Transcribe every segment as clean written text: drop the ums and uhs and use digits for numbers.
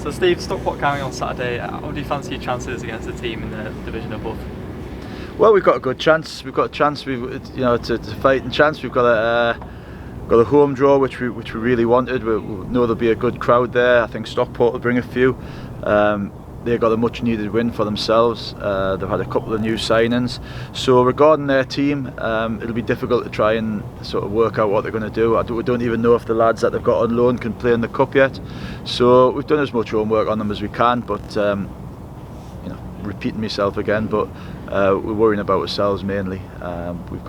So Steve, Stockport carrying on Saturday. How do you fancy your chances against the team in the division above? Well, we've got a good chance. We've got a chance. It's a fighting chance. We've got a home draw, which we really wanted. We know there'll be a good crowd there. I think Stockport will bring a few. They got a much needed win for themselves. They've had a couple of new signings. So regarding their team, it'll be difficult to try and sort of work out what they're going to do. We don't even know if the lads that they've got on loan can play in the cup yet. So we've done as much homework on them as we can. But repeating myself again, but we're worrying about ourselves mainly. We've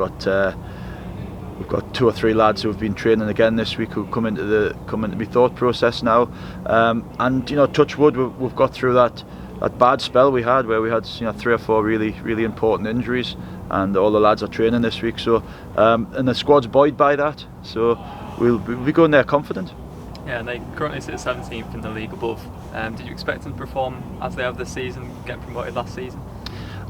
got 2 or 3 lads who have been training again this week who come into my thought process now, and touch wood, we've got through that bad spell we had where we had 3 or 4 really important injuries, and all the lads are training this week. So and the squad's buoyed by that, so we'll be going there confident. Yeah, and they currently sit 17th in the league above. Did you expect them to perform as they have this season, get promoted last season?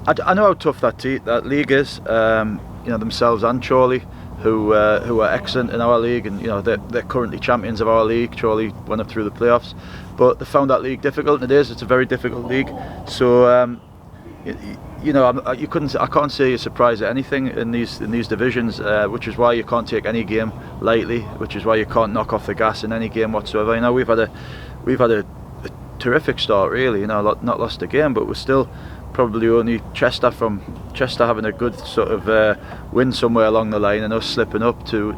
I know how tough that league is. Themselves and Chorley, who are excellent in our league, and they're currently champions of our league. Chorley went up through the playoffs, but they found that league difficult, and it's a very difficult league. So I can't say you're surprised at anything in these divisions, which is why you can't take any game lightly, which is why you can't knock off the gas in any game whatsoever. We've had a terrific start, really. Not lost a game, but we're still probably only Chester having a good sort of win somewhere along the line, and us slipping up to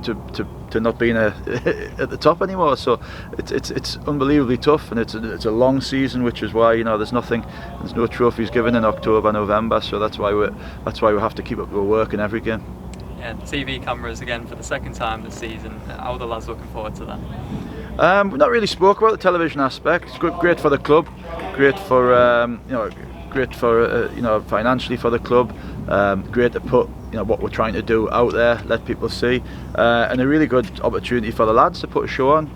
not being at the top anymore. So it's unbelievably tough, and it's a long season, which is why there's no trophies given in October, November. So that's why we have to keep up the work in every game. Yeah, TV cameras again for the second time this season. How are the lads looking forward to that? We've not really spoke about the television aspect. It's great for the club, great for financially for the club, great to put what we're trying to do out there, let people see, and a really good opportunity for the lads to put a show on.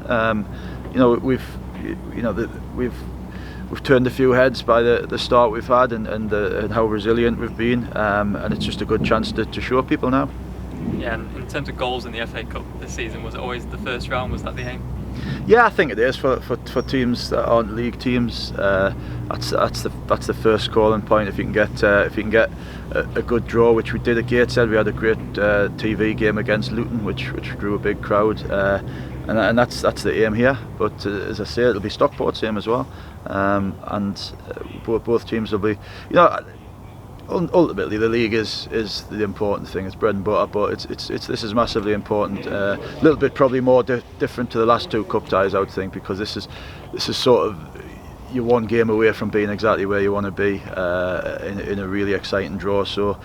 We've turned a few heads by the start we've had, and how resilient we've been, and it's just a good chance to show people now. Yeah, and in terms of goals in the FA Cup this season, was it always the first round? Was that the aim? Yeah, I think it is for teams that aren't league teams. That's the first calling point. If you can get a good draw, which we did at Gateshead. We had a great TV game against Luton, which drew a big crowd, and that's the aim here. But as I say, it'll be Stockport's aim as well, and both teams will be. Ultimately, the league is the important thing. It's bread and butter, but this is massively important. A little bit probably more different to the last 2 cup ties, I would think, because this is sort of you're one game away from being exactly where you want to be in a really exciting draw. So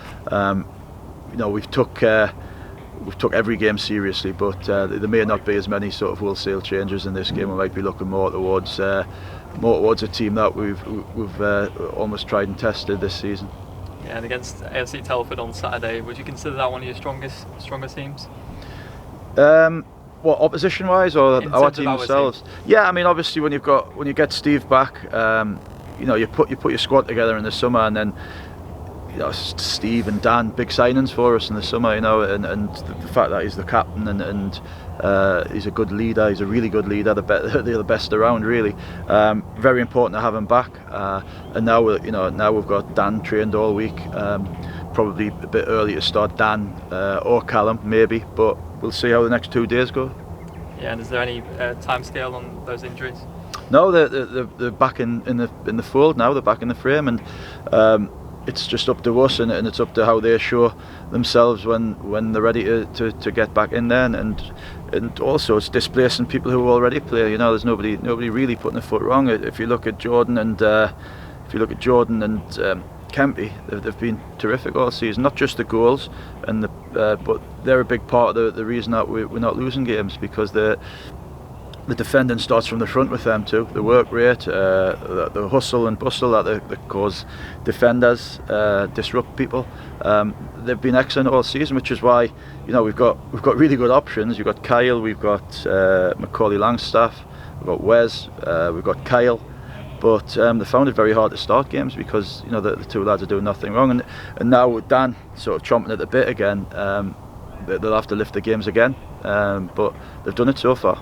we've took every game seriously, but there may not be as many sort of wholesale changes in this game. We might be looking more towards a team that we've almost tried and tested this season. Yeah, and against AFC Telford on Saturday, would you consider that one of your stronger teams? What, opposition wise, or our team themselves? Yeah, I mean, obviously when you get Steve back, you put your squad together in the summer, and then Steve and Dan, big signings for us in the summer, and the fact that he's the captain and he's a good leader, he's a really good leader, they're the best around, really. Very important to have him back, and now we've got Dan trained all week. Probably a bit early to start Dan or Callum maybe, but we'll see how the next 2 days go. Yeah, and is there any time scale on those injuries? No, they're back in the fold now. They're back in the frame, and it's just up to us, and it's up to how they show themselves when they're ready to get back in there, and also it's displacing people who already play. There's nobody really putting a foot wrong. If you look at Jordan and Kempy, they've been terrific all season. Not just the goals, but they're a big part of the reason that we're not losing games, because the defending starts from the front with them too. The work rate, the hustle and bustle that cause defenders, disrupt people. They've been excellent all season, which is why we've got really good options. We've got Kyle, we've got Macaulay Langstaff, we've got Wes, we've got Kyle. But they found it very hard to start games because the 2 lads are doing nothing wrong, and now with Dan sort of chomping at the bit again, they'll have to lift the games again. But they've done it so far.